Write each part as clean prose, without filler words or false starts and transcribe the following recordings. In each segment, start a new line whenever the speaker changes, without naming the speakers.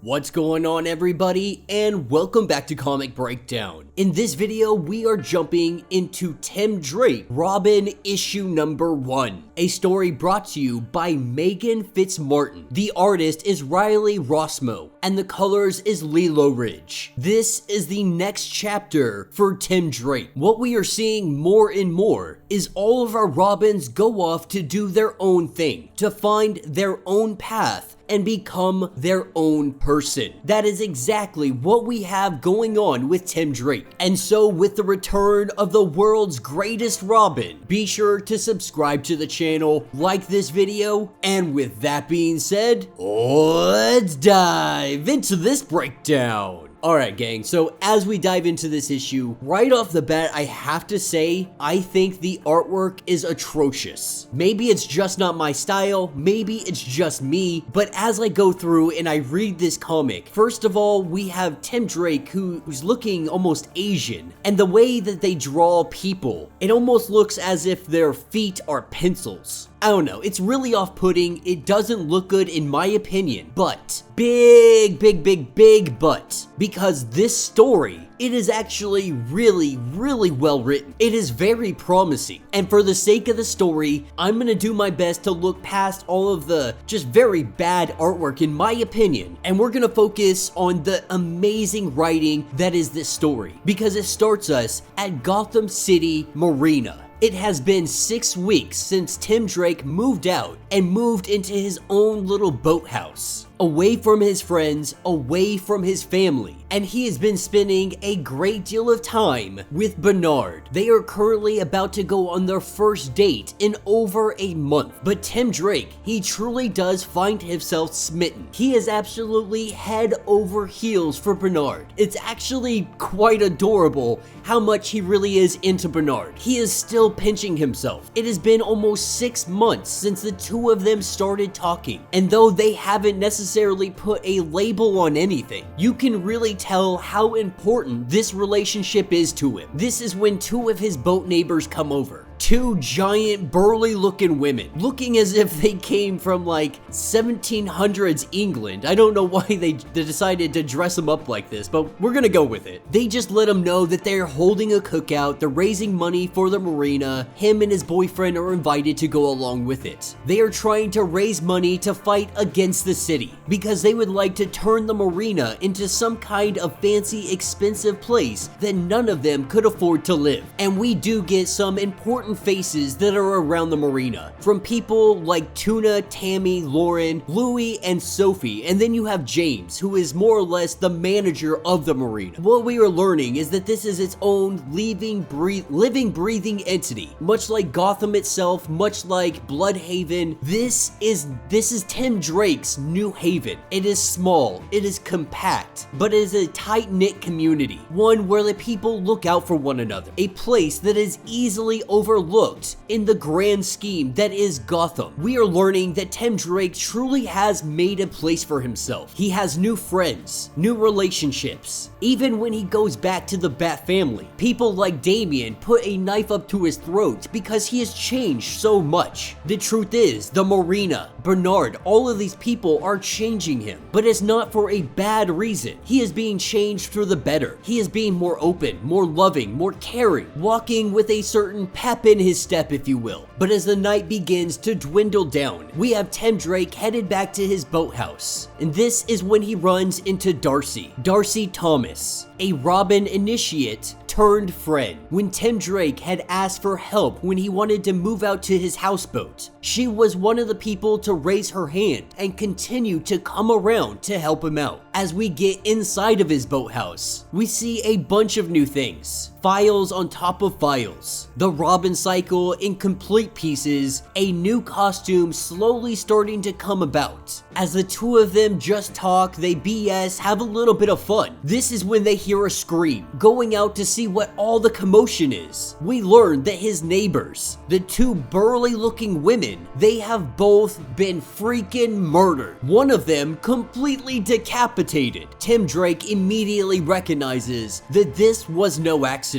What's going on, everybody, and welcome back to Comic Breakdown. In this video, we are jumping into Tim Drake, Robin issue number 1, a story brought to you by Meghan Fitzmartin. The artist is Riley Rossmo, and the colors is Lilo Ridge. This is the next chapter for Tim Drake. What we are seeing more and more is all of our Robins go off to do their own thing, to find their own path, and become their own person. That is exactly what we have going on with Tim Drake. And so with the return of the world's greatest Robin, be sure to subscribe to the channel, like this video, and with that being said, let's dive into this breakdown. Alright gang, so as we dive into this issue, right off the bat I have to say, I think the artwork is atrocious. Maybe it's just not my style, maybe it's just me, but as I go through and I read this comic, first of all, we have Tim Drake who's looking almost Asian, and the way that they draw people, it almost looks as if their feet are pencils. I don't know, it's really off-putting, it doesn't look good in my opinion, but big but, because this story, it is actually really well written. It is very promising, and for the sake of the story, I'm gonna do my best to look past all of the just very bad artwork in my opinion, and we're gonna focus on the amazing writing that is this story, because it starts us at Gotham City Marina. It has been 6 weeks since Tim Drake moved out and moved into his own little boathouse, away from his friends, away from his family, and he has been spending a great deal of time with Bernard. They are currently about to go on their first date in over a month, but Tim Drake, he truly does find himself smitten. He is absolutely head over heels for Bernard. It's actually quite adorable how much he really is into Bernard. He is still pinching himself. It has been almost 6 months since the two of them started talking, and though they haven't necessarily put a label on anything, you can really tell how important this relationship is to him. This is when two of his boat neighbors come over. Two giant burly looking women, looking as if they came from like 1700s England. I don't know why they decided to dress them up like this, but we're gonna go with it. They just let him know that they're holding a cookout, they're raising money for the marina, him and his boyfriend are invited to go along with it. They are trying to raise money to fight against the city, because they would like to turn the marina into some kind of fancy, expensive place that none of them could afford to live. And we do get some important faces that are around the marina, from people like Tuna, Tammy, Lauren, Louie, and Sophie, and then you have James, who is more or less the manager of the marina. What we are learning is that this is its own living, breathing entity, much like Gotham itself, much like Bloodhaven. This is Tim Drake's New Haven. It is small, it is compact, but it is a tight-knit community, one where the people look out for one another, a place that is easily overlooked in the grand scheme that is Gotham. We are learning that Tim Drake truly has made a place for himself. He has new friends, new relationships. Even when he goes back to the Bat family, people like Damian put a knife up to his throat because he has changed so much. The truth is, the marina, Bernard, all of these people are changing him, but it's not for a bad reason. He is being changed for the better. He is being more open, more loving, more caring, walking with a certain pep in his step, if you will. But as the night begins to dwindle down, we have Tim Drake headed back to his boathouse, and this is when he runs into Darcy Thomas, a Robin initiate turned friend. When Tim Drake had asked for help when he wanted to move out to his houseboat, she was one of the people to raise her hand and continue to come around to help him out. As we get inside of his boathouse, we see a bunch of new things. Files on top of files, the Robin cycle in complete pieces, a new costume slowly starting to come about. As the two of them just talk, they BS, have a little bit of fun. This is when they hear a scream. Going out to see what all the commotion is, we learn that his neighbors, the two burly looking women, they have both been freaking murdered. One of them completely decapitated. Tim Drake immediately recognizes that this was no accident.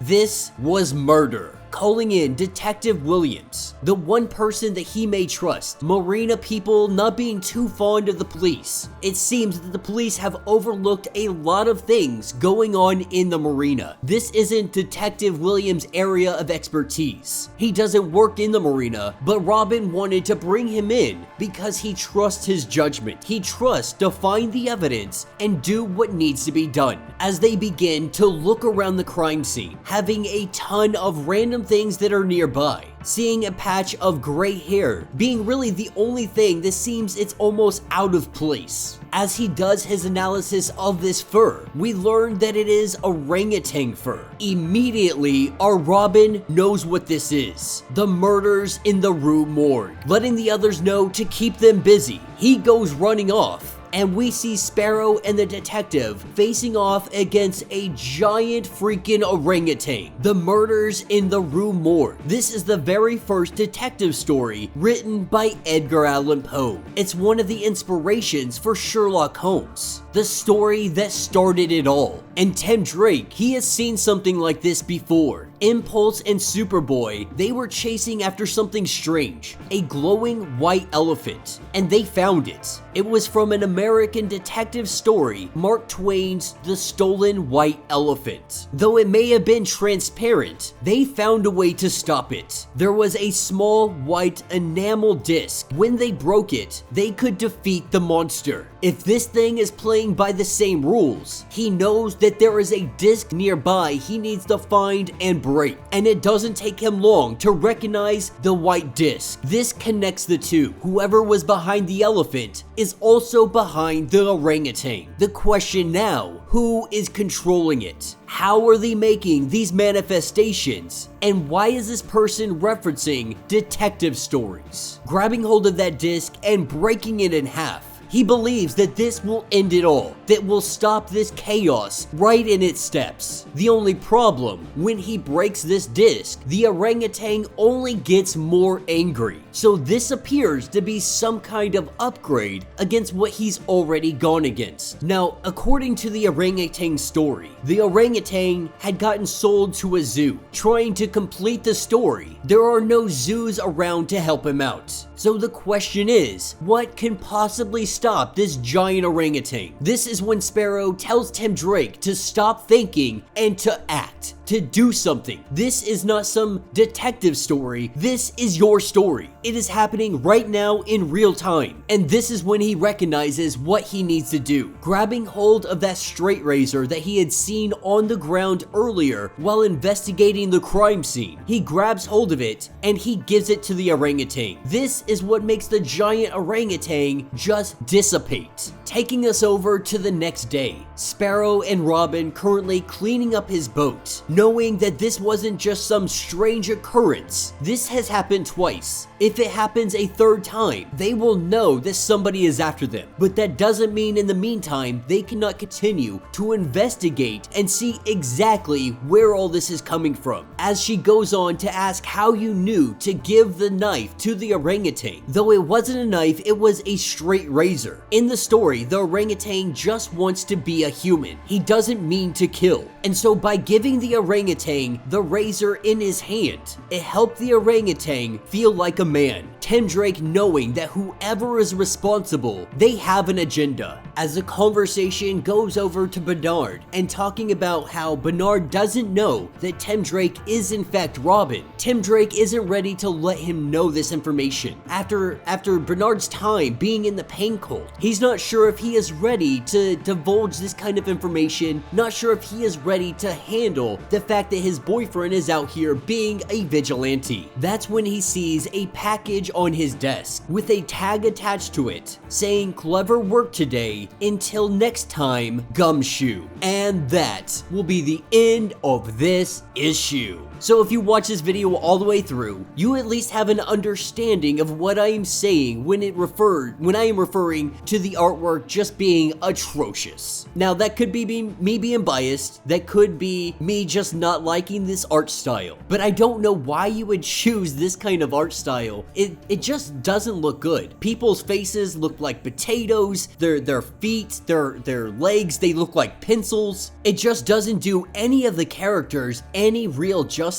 This was murder. calling in Detective Williams, the one person that he may trust. Marina people not being too fond of the police. It seems that the police have overlooked a lot of things going on in the marina. This isn't Detective Williams' area of expertise. He doesn't work in the marina, but Robin wanted to bring him in because he trusts his judgment. He trusts to find the evidence and do what needs to be done. As they begin to look around the crime scene, having a ton of random things that are nearby, seeing a patch of gray hair being really the only thing that seems it's almost out of place. As he does his analysis of this fur, we learn that it is orangutan fur. Immediately, our Robin knows what this is: the murders in the Rue Morgue. Letting the others know to keep them busy, he goes running off, and we see Sparrow and the detective facing off against a giant freaking orangutan. The murders in the Rue Morgue. This is the very first detective story written by Edgar Allan Poe. It's one of the inspirations for Sherlock Holmes, the story that started it all. And Tim Drake, he has seen something like this before. Impulse and Superboy, they were chasing after something strange, a glowing white elephant, and they found it. It was from an American detective story, Mark Twain's The Stolen White Elephant. Though it may have been transparent, they found a way to stop it. There was a small white enamel disc. When they broke it, they could defeat the monster. If this thing is playing by the same rules, he knows that there is a disc nearby he needs to find and break, and it doesn't take him long to recognize the white disc. This connects the two. Whoever was behind the elephant is also behind the orangutan. The question now, who is controlling it? How are they making these manifestations? And why is this person referencing detective stories? Grabbing hold of that disc and breaking it in half, he believes that this will end it all, that will stop this chaos right in its steps. The only problem, when he breaks this disc, the orangutan only gets more angry. So this appears to be some kind of upgrade against what he's already gone against. Now, according to the orangutan story, the orangutan had gotten sold to a zoo. Trying to complete the story, there are no zoos around to help him out. So the question is, what can possibly stop this giant orangutan? This is when Sparrow tells Tim Drake to stop thinking and to act, to do something. This is not some detective story. This is your story. It is happening right now in real time. And this is when he recognizes what he needs to do. Grabbing hold of that straight razor that he had seen on the ground earlier while investigating the crime scene, he grabs hold of it and he gives it to the orangutan. This is what makes the giant orangutan just dissipate. Taking us over to the next day, Sparrow and Robin currently cleaning up his boat, knowing that this wasn't just some strange occurrence. This has happened twice. If it happens a third time, they will know that somebody is after them. But that doesn't mean in the meantime, they cannot continue to investigate and see exactly where all this is coming from. As she goes on to ask how you knew to give the knife to the orangutan. Though it wasn't a knife, it was a straight razor. In the story, the orangutan just wants to be a human. He doesn't mean to kill. And so by giving the orangutan the razor in his hand, it helped the orangutan feel like a man. Tim Drake knowing that whoever is responsible, they have an agenda. As the conversation goes over to Bernard and talking about how Bernard doesn't know that Tim Drake is in fact Robin, Tim Drake isn't ready to let him know this information. After Bernard's time being in the pain cult, he's not sure if he is ready to divulge this kind of information, not sure if he is ready to handle the fact that his boyfriend is out here being a vigilante. That's when he sees a package on his desk with a tag attached to it saying "Clever work today, until next time, Gumshoe." And that will be the end of this issue. So if you watch this video all the way through, you at least have an understanding of what I am saying when I am referring to the artwork just being atrocious. Now that could be me being biased, that could be me just not liking this art style, but I don't know why you would choose this kind of art style. It just doesn't look good. People's faces look like potatoes, their feet, their legs, they look like pencils. It just doesn't do any of the characters any real justice.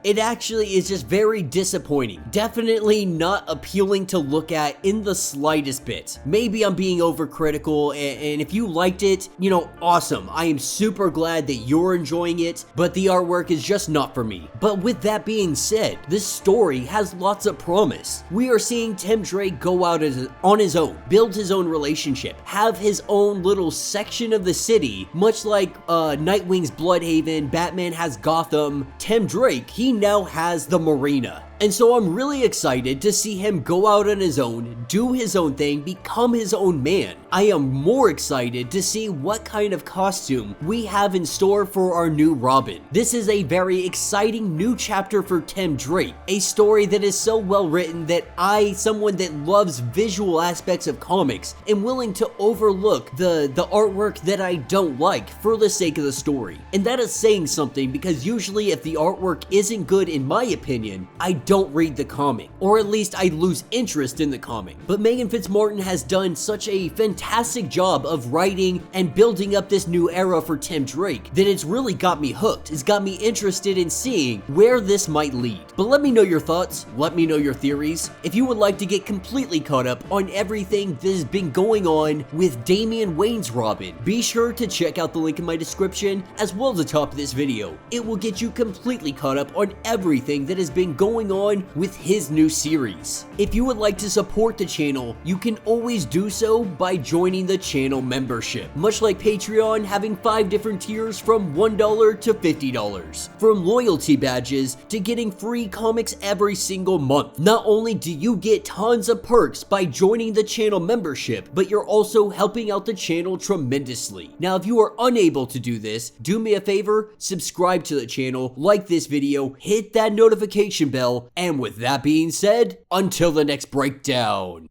It actually is just very disappointing. Definitely not appealing to look at in the slightest bit. Maybe I'm being overcritical, and if you liked it, you know, awesome. I am super glad that you're enjoying it, but the artwork is just not for me. But with that being said, this story has lots of promise. We are seeing Tim Drake go out on his own, build his own relationship, have his own little section of the city, much like Nightwing's Bloodhaven, Batman has Gotham. Tim Drake, he now has the Marina. And so I'm really excited to see him go out on his own, do his own thing, become his own man. I am more excited to see what kind of costume we have in store for our new Robin. This is a very exciting new chapter for Tim Drake, a story that is so well written that I, someone that loves visual aspects of comics, am willing to overlook the artwork that I don't like for the sake of the story. And that is saying something, because usually if the artwork isn't good in my opinion, I don't read the comic, or at least I lose interest in the comic. But Meghan Fitzmartin has done such a fantastic job of writing and building up this new era for Tim Drake that it's really got me hooked. It's got me interested in seeing where this might lead. But let me know your thoughts, let me know your theories. If you would like to get completely caught up on everything that has been going on with Damian Wayne's Robin, be sure to check out the link in my description as well as the top of this video. It will get you completely caught up on everything that has been going on with his new series. If you would like to support the channel, you can always do so by joining the channel membership. Much like Patreon, having 5 different tiers from $1 to $50. From loyalty badges to getting free comics every single month. Not only do you get tons of perks by joining the channel membership, but you're also helping out the channel tremendously. Now, if you are unable to do this, do me a favor, subscribe to the channel, like this video, hit that notification bell, and with that being said, until the next breakdown.